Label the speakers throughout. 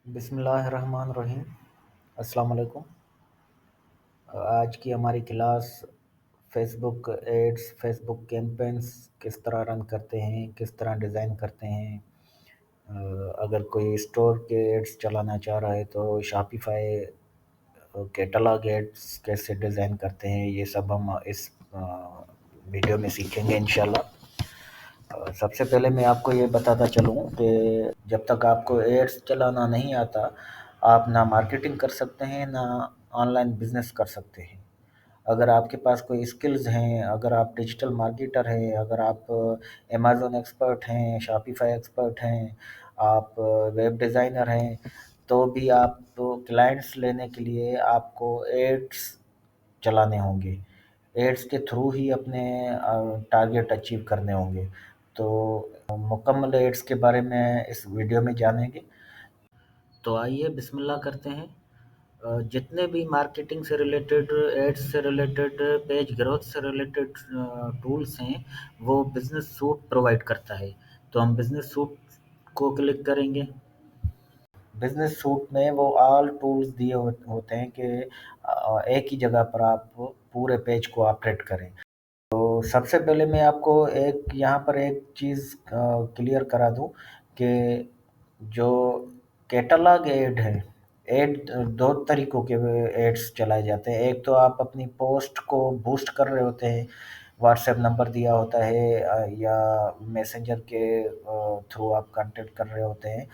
Speaker 1: बिस्मिल्लाहिर्रहमानिर्रहीम। अस्सलाम वालेकुम। आज की हमारी class Facebook ads, Facebook campaigns किस तरह रन करते हैं, किस तरह डिज़ाइन करते हैं। अगर कोई स्टोर के एड्स चलाना चाह रहा है तो शॉपिफ़ाई कैटलॉग एड्स कैसे डिज़ाइन करते हैं, ये सब हम इस वीडियो में सीखेंगे इंशाल्लाह। सबसे पहले मैं आपको ये बताता चलूँ कि जब तक आपको एड्स चलाना नहीं आता, आप ना मार्केटिंग कर सकते हैं, ना ऑनलाइन बिज़नेस कर सकते हैं। अगर आपके पास कोई स्किल्स हैं, अगर आप डिजिटल मार्केटर हैं, अगर आप अमेज़न एक्सपर्ट हैं, शॉपिफ़ाई एक्सपर्ट हैं, आप वेब डिज़ाइनर हैं, तो भी आप क्लाइंट्स लेने के लिए आपको एड्स चलाने होंगे। एड्स के थ्रू ही अपने टारगेट अचीव करने होंगे। तो मुकम्मल एड्स के बारे में इस वीडियो में जानेंगे। तो आइए बिस्मिल्लाह करते हैं। जितने भी मार्केटिंग से रिलेटेड, एड्स से रिलेटेड, पेज ग्रोथ से रिलेटेड टूल्स हैं, वो बिज़नेस सूट प्रोवाइड करता है। तो हम बिज़नेस सूट को क्लिक करेंगे। बिज़नेस सूट में वो ऑल टूल्स दिए होते हैं कि एक ही जगह पर आप पूरे पेज को ऑपरेट करें। तो सबसे पहले मैं आपको यहाँ पर एक चीज़ क्लियर करा दूँ कि जो कैटलॉग ऐड है, ऐड 2 तरीकों के एड्स चलाए जाते हैं। एक तो आप अपनी पोस्ट को बूस्ट कर रहे होते हैं, व्हाट्सएप नंबर दिया होता है या मैसेंजर के थ्रू आप कॉन्टैक्ट कर रहे होते हैं।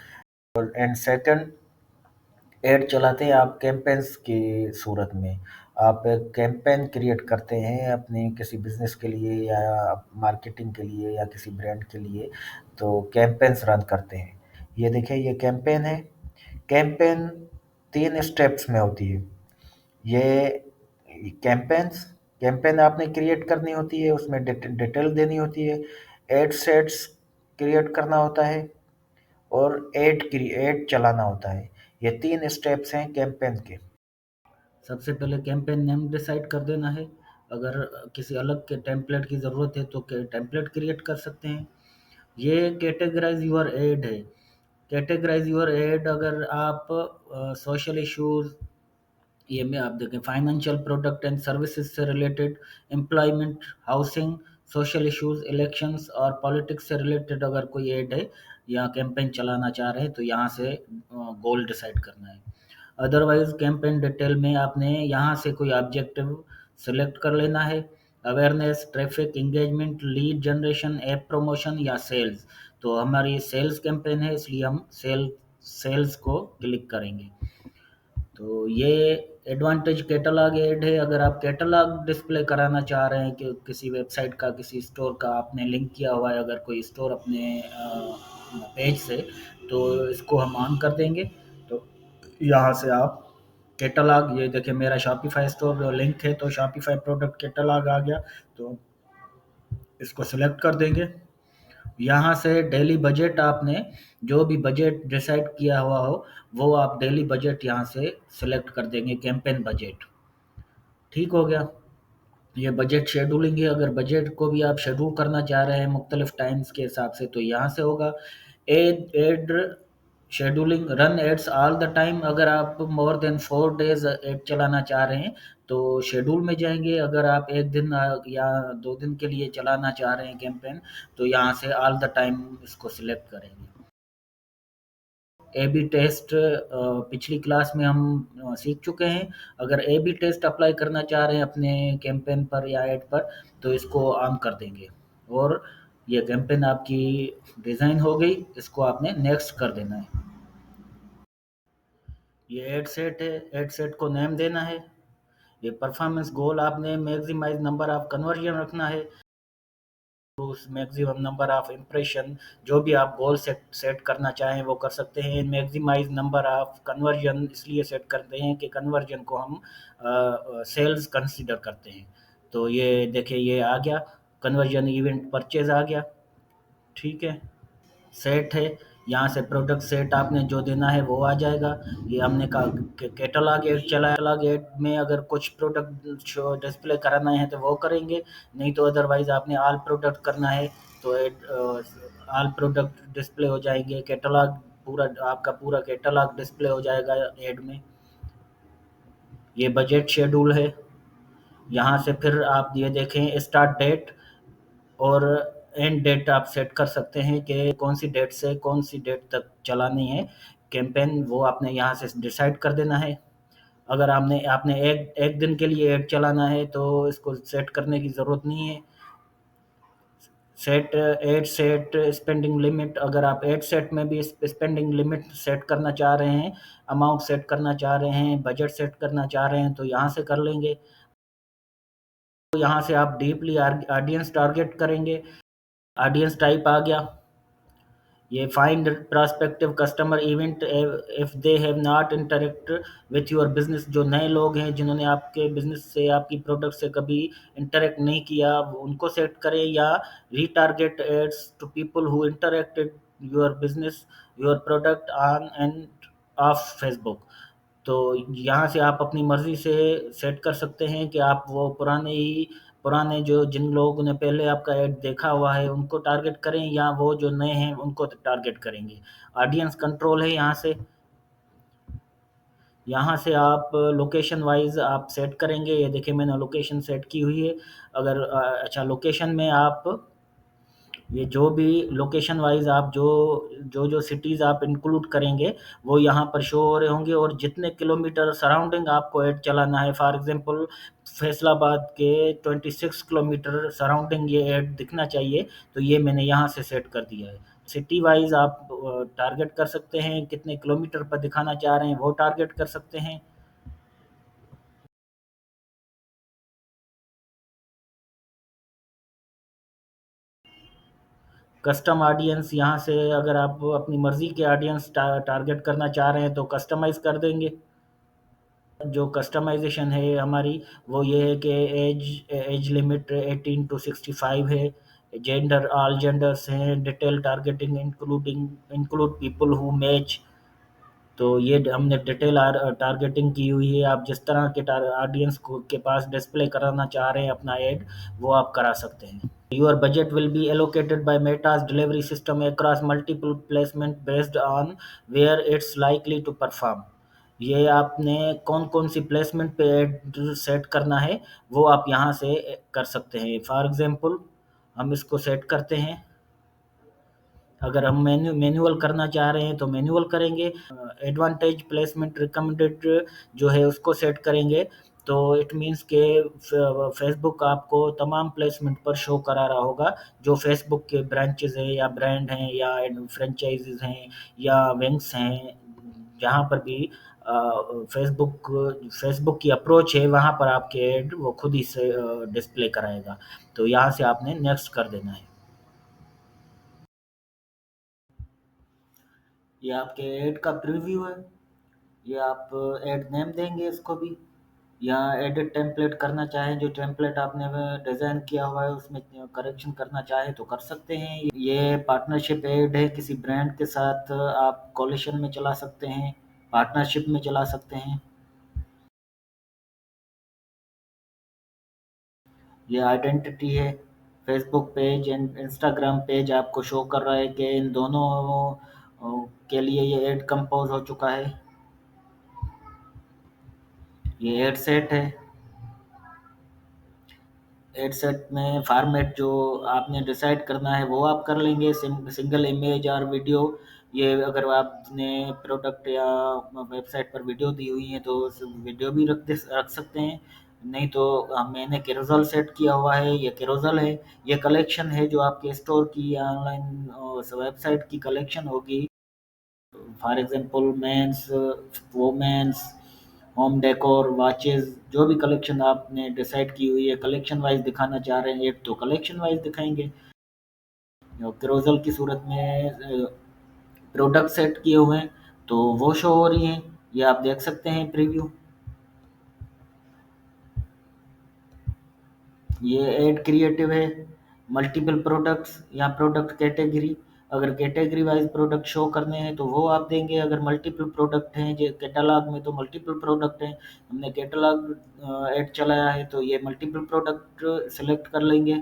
Speaker 1: और एंड सेकंड ऐड चलाते हैं आप कैंपेन्स की सूरत में। आप एक कैंपेन क्रिएट करते हैं अपने किसी बिज़नेस के लिए या मार्केटिंग के लिए या किसी ब्रांड के लिए, तो कैंपेन्स रन करते हैं। ये देखिए, ये कैंपेन है। कैंपेन 3 स्टेप्स में होती है। ये कैंपेन आपने क्रिएट करनी होती है, उसमें डिटेल देनी होती है, एड सेट्स क्रिएट करना होता है और ऐड चलाना होता है। ये 3 स्टेप्स हैं कैंपेन के। सबसे पहले कैंपेन नेम डिसाइड कर देना है। अगर किसी अलग के टेम्पलेट की ज़रूरत है तो टेम्पलेट क्रिएट कर सकते हैं। ये कैटेगराइज़ योर ऐड है। कैटेगराइज़ योर ऐड अगर आप सोशल इश्यूज़, ये में आप देखें फाइनेंशियल प्रोडक्ट एंड सर्विसेज से related, employment, housing, social issues, elections और पॉलिटिक्स से रिलेटेड अगर कोई ऐड है या कैंपेन चलाना चाह रहे हैं तो यहाँ से गोल डिसाइड करना है। अदरवाइज कैंपेन डिटेल में आपने यहाँ से कोई ऑब्जेक्टिव सेलेक्ट कर लेना है। Awareness, traffic, engagement, lead generation, app promotion या सेल्स। तो हमारी सेल्स कैंपेन है, इसलिए हम सेल्स को क्लिक करेंगे। तो ये एडवांटेज कैटलॉग ऐड है। अगर आप कैटलॉग डिस्प्ले कराना चाह रहे हैं कि किसी वेबसाइट का, किसी स्टोर का आपने लिंक किया हुआ है अगर कोई स्टोर अपने पेज से, तो इसको हम ऑन कर देंगे। तो यहाँ से आप कैटलॉग, ये देखिए मेरा शॉपिफाई स्टोर लिंक है तो शॉपिफाई प्रोडक्ट कैटलॉग आ गया। तो इसको सिलेक्ट कर देंगे। यहाँ से डेली बजट, आपने जो भी बजट डिसाइड किया हुआ हो वो आप डेली बजट यहाँ से सिलेक्ट कर देंगे, कैंपेन बजट। ठीक हो गया। ये बजट शेड्यूलिंग है। अगर बजट को भी आप शेड्यूल करना चाह रहे हैं मुख्तलिफ टाइम्स के हिसाब से तो यहाँ से होगा। Ad scheduling, run ads all the time. अगर आप मोर देन 4 डेज एड चलाना चाह रहे हैं तो शेड्यूल में जाएंगे। अगर आप एक दिन या 2 दिन के लिए चलाना चाह रहे हैं कैंपेन तो यहाँ से ऑल द टाइम इसको सिलेक्ट करेंगे। ए बी टेस्ट पिछली क्लास में हम सीख चुके हैं। अगर ए बी टेस्ट अप्लाई करना चाह रहे हैं अपने कैंपेन पर या ऐड पर तो इसको ऑन कर देंगे और ये कैंपेन आपकी डिज़ाइन हो गई। इसको आपने नेक्स्ट कर देना है। ये ऐड सेट है, ऐड सेट को नेम देना है। ये परफॉर्मेंस गोल, आपने मैक्सिमाइज नंबर ऑफ कन्वर्जन रखना है। तो उस मैक्सिमम नंबर ऑफ इम्प्रेशन, जो भी आप गोल सेट करना चाहें वो कर सकते हैं। मैक्सिमाइज नंबर ऑफ कन्वर्जन इसलिए सेट करते हैं कि कन्वर्जन को हम सेल्स कंसीडर करते हैं। तो ये देखिए ये आ गया, कन्वर्जन इवेंट परचेज आ गया। ठीक है। सेट है, यहाँ से प्रोडक्ट सेट आपने जो देना है वो आ जाएगा। ये हमने कहा कि कैटलॉग ऐड चला, कैटलॉग ऐड में अगर कुछ प्रोडक्ट शो डिस्प्ले कराना है तो वो करेंगे, नहीं तो अदरवाइज आपने ऑल प्रोडक्ट करना है तो ऑल प्रोडक्ट डिस्प्ले हो जाएंगे। कैटलॉग पूरा आपका पूरा कैटलॉग डिस्प्ले हो जाएगा ऐड में। ये बजट शेड्यूल है। यहाँ से फिर आप ये देखें स्टार्ट डेट और एंड डेट आप सेट कर सकते हैं कि कौन सी डेट से कौन सी डेट तक चलानी है कैंपेन, वो आपने यहाँ से डिसाइड कर देना है। अगर आपने आपने एक एक दिन के लिए ऐड चलाना है तो इसको सेट करने की ज़रूरत नहीं है। सेट स्पेंडिंग लिमिट, अगर आप एड सेट में भी स्पेंडिंग लिमिट सेट करना चाह रहे हैं, अमाउंट सेट करना चाह रहे हैं, बजट सेट करना चाह रहे हैं तो यहाँ से कर लेंगे। तो यहाँ से आप डीपली ऑडियंस टारगेट करेंगे। ऑडियंस टाइप आ गया। ये find prospective customer event if they have not interact with your business, जो नए लोग हैं जिन्होंने आपके बिजनेस से आपकी प्रोडक्ट से कभी इंटरेक्ट नहीं किया उनको सेट करें, या retarget ads to people who interacted your business your product on and off Facebook. तो यहाँ से आप अपनी मर्ज़ी से सेट कर सकते हैं कि आप वो पुराने जो जिन लोगों ने पहले आपका ऐड देखा हुआ है उनको टारगेट करें, या वो जो नए हैं उनको टारगेट करेंगे। ऑडियंस कंट्रोल है यहाँ से आप लोकेशन वाइज़ आप सेट करेंगे। ये देखिए मैंने लोकेशन सेट की हुई है। अगर अच्छा लोकेशन में आप ये जो भी लोकेशन वाइज़ आप जो सिटीज़ आप इंक्लूड करेंगे वो यहाँ पर शो हो रहे होंगे, और जितने किलोमीटर सराउंडिंग आपको ऐड चलाना है, फॉर एग्ज़ाम्पल फैसलाबाद के 26 किलोमीटर सराउंडिंग ये ऐड दिखना चाहिए, तो ये मैंने यहाँ से सेट कर दिया है। सिटी वाइज़ आप टारगेट कर सकते हैं, कितने किलोमीटर पर दिखाना चाह रहे हैं वो टारगेट कर सकते हैं। कस्टम ऑडियंस, यहाँ से अगर आप अपनी मर्ज़ी के ऑडियंस टारगेट करना चाह रहे हैं तो कस्टमाइज़ कर देंगे। जो कस्टमाइजेशन है हमारी वो ये है कि एज एज लिमिट 18 टू 65 है। जेंडर ऑल जेंडर्स हैं। Detail targeting include people who match. तो ये हमने डिटेल टारगेटिंग की हुई है। आप जिस तरह के ऑडियंस को के पास डिस्प्ले कराना चाह रहे हैं अपना ऐड, वो आप करा सकते हैं। Your budget will be allocated by Meta's delivery system across multiple placement based on where it's likely to perform. ये आपने कौन कौन सी प्लेसमेंट पे ऐड सेट करना है वो आप यहाँ से कर सकते हैं। फॉर एग्जांपल हम इसको सेट करते हैं। अगर हम मैनुअल करना चाह रहे हैं तो मैनुअल करेंगे। एडवांटेज प्लेसमेंट रिकमेंडेड जो है उसको सेट करेंगे। तो इट मीन्स के फेसबुक आपको तमाम प्लेसमेंट पर शो करा रहा होगा जो फेसबुक के ब्रांचेस हैं या ब्रांड हैं या फ्रेंचाइजीज हैं या विंग्स हैं, जहाँ पर भी फेसबुक फेसबुक की अप्रोच है वहाँ पर आपके ऐड वो खुद ही से डिस्प्ले कराएगा। तो यहाँ से आपने नेक्स्ट कर देना है। ये आपके ऐड का प्रीव्यू है। ये आप ऐड नेम देंगे इसको भी, या एडिट टेम्पलेट करना चाहें, जो टेम्पलेट आपने डिज़ाइन किया हुआ है उसमें करेक्शन करना चाहें तो कर सकते हैं। ये पार्टनरशिप ऐड है, किसी ब्रांड के साथ आप कोलिशन में चला सकते हैं, पार्टनरशिप में चला सकते हैं। ये आइडेंटिटी है। Facebook page and Instagram page आपको शो कर रहा है कि इन दोनों के लिए ये ऐड कंपोज हो चुका है। ये ऐड सेट है। ऐड सेट में फॉर्मेट जो आपने डिसाइड करना है वो आप कर लेंगे, सिंगल इमेज और वीडियो। ये अगर आपने प्रोडक्ट या वेबसाइट पर वीडियो दी हुई है तो वीडियो भी रख सकते हैं। नहीं तो मैंने कैरोसेल सेट किया हुआ है। ये कैरोसेल है। ये कलेक्शन है जो आपके स्टोर की या ऑनलाइन वेबसाइट की कलेक्शन होगी। For example men's, women's, home decor, watches, जो भी कलेक्शन आपने डिसाइड की हुई है कलेक्शन वाइज दिखाना चाह रहे हैं एक तो कलेक्शन वाइज दिखाएंगे। क्रोजल की सूरत में प्रोडक्ट सेट किए हुए हैं तो वो शो हो रही हैं। ये आप देख सकते हैं प्रीव्यू। ये ऐड क्रिएटिव है। मल्टीपल प्रोडक्ट्स या प्रोडक्ट कैटेगरी, अगर कैटेगरी वाइज प्रोडक्ट शो करने हैं तो वो आप देंगे। अगर मल्टीपल प्रोडक्ट हैं जो कैटलॉग में तो मल्टीपल प्रोडक्ट हैं, हमने कैटलॉग ऐड चलाया है तो ये मल्टीपल प्रोडक्ट सेलेक्ट कर लेंगे।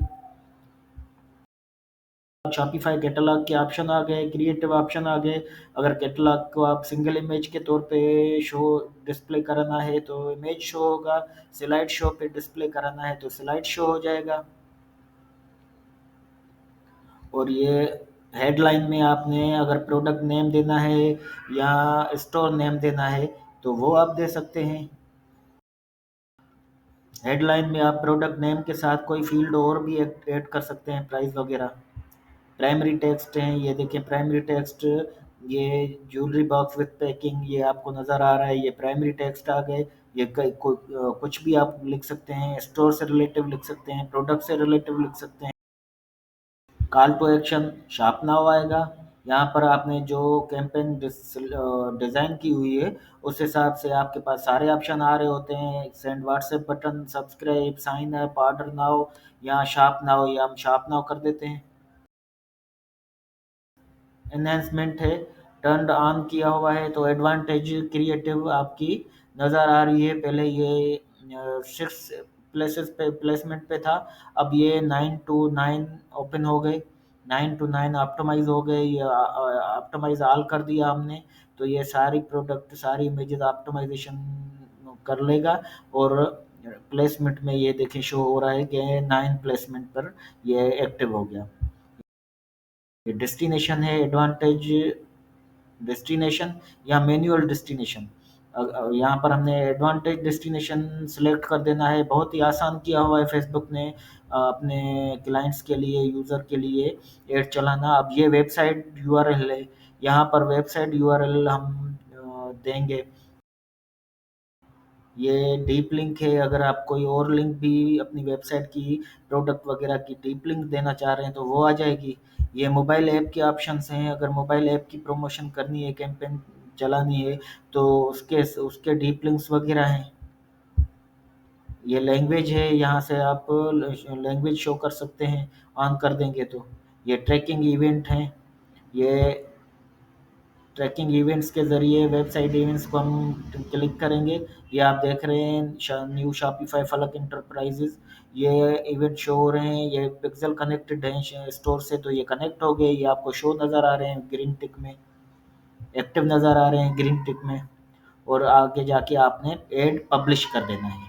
Speaker 1: शॉपिफाई कैटलॉग के ऑप्शन आ गए, क्रिएटिव ऑप्शन आ गए। अगर कैटलॉग को आप सिंगल इमेज के तौर पे शो डिस्प्ले कराना है तो इमेज शो होगा, स्लाइड शो पे डिस्प्ले कराना है तो स्लाइड शो हो जाएगा। और ये हेडलाइन में आपने अगर प्रोडक्ट नेम देना है या स्टोर नेम देना है तो वो आप दे सकते हैं। हेडलाइन में आप प्रोडक्ट नेम के साथ कोई फील्ड और भी ऐड कर सकते हैं, प्राइस वगैरह। प्राइमरी टेक्स्ट हैं, ये देखिए प्राइमरी टेक्स्ट, ये ज्वेलरी बॉक्स विथ पैकिंग, ये आपको नज़र आ रहा है, ये प्राइमरी टेक्स्ट आ गए। ये कुछ भी आप लिख सकते हैं, स्टोर से रिलेटिव लिख सकते हैं, प्रोडक्ट से रिलेटिव लिख सकते हैं। Call to action shop now आएगा। यहाँ पर आपने जो कैंपेन डिज़ाइन की हुई है उस हिसाब से आपके पास सारे ऑप्शन आ रहे होते हैं। Send WhatsApp button, subscribe, sign up, order now, यहाँ शॉप नाउ, या हम शॉप नाउ कर देते हैं। एनहेंसमेंट है, टर्न ऑन किया हुआ है तो एडवांटेज क्रिएटिव आपकी नज़र आ रही है। पहले ये 6 प्लेसेस पे प्लेसमेंट पे था, अब ये 9 to 9 ओपन हो गए, 9 to 9 ऑप्टिमाइज हो गए, ये ऑप्टिमाइज ऑल कर दिया हमने। तो ये सारी प्रोडक्ट, सारी इमेजेस ऑप्टिमाइजेशन कर लेगा। और प्लेसमेंट में ये देखिए शो हो रहा है कि 9 प्लेसमेंट पर ये एक्टिव हो गया। ये डेस्टिनेशन है, एडवांटेज डेस्टिनेशन या मैनुअल डेस्टिनेशन। यहाँ पर हमने एडवांटेज डेस्टिनेशन सिलेक्ट कर देना है। बहुत ही आसान किया हुआ है फेसबुक ने अपने क्लाइंट्स के लिए, यूज़र के लिए ऐड चलाना। अब ये वेबसाइट यूआरएल है, यहाँ पर वेबसाइट यूआरएल हम देंगे। ये डीप लिंक है, अगर आप कोई और लिंक भी अपनी वेबसाइट की, प्रोडक्ट वगैरह की डीप लिंक देना चाह रहे हैं तो वो आ जाएगी। ये मोबाइल ऐप के ऑप्शंस हैं, अगर मोबाइल ऐप की प्रमोशन करनी है, कैंपेन चलानी है तो उसके उसके डीप लिंक्स वगैरह हैं। ये लैंग्वेज है, यहाँ से आप लैंग्वेज शो कर सकते हैं ऑन कर देंगे तो। ये ट्रैकिंग इवेंट हैं, ये ट्रैकिंग इवेंट्स के ज़रिए वेबसाइट इवेंट्स को हम क्लिक करेंगे। ये आप देख रहे हैं न्यू शॉपिफाई फलक इंटरप्राइजेज, ये इवेंट शो हो रहे हैं। ये पिक्सल कनेक्टेड है स्टोर से तो ये कनेक्ट हो गए, ये आपको शो नज़र आ रहे हैं ग्रीन टिक में, एक्टिव नज़र आ रहे हैं ग्रीन टिक में। और आगे जाके आपने एड पब्लिश कर देना है।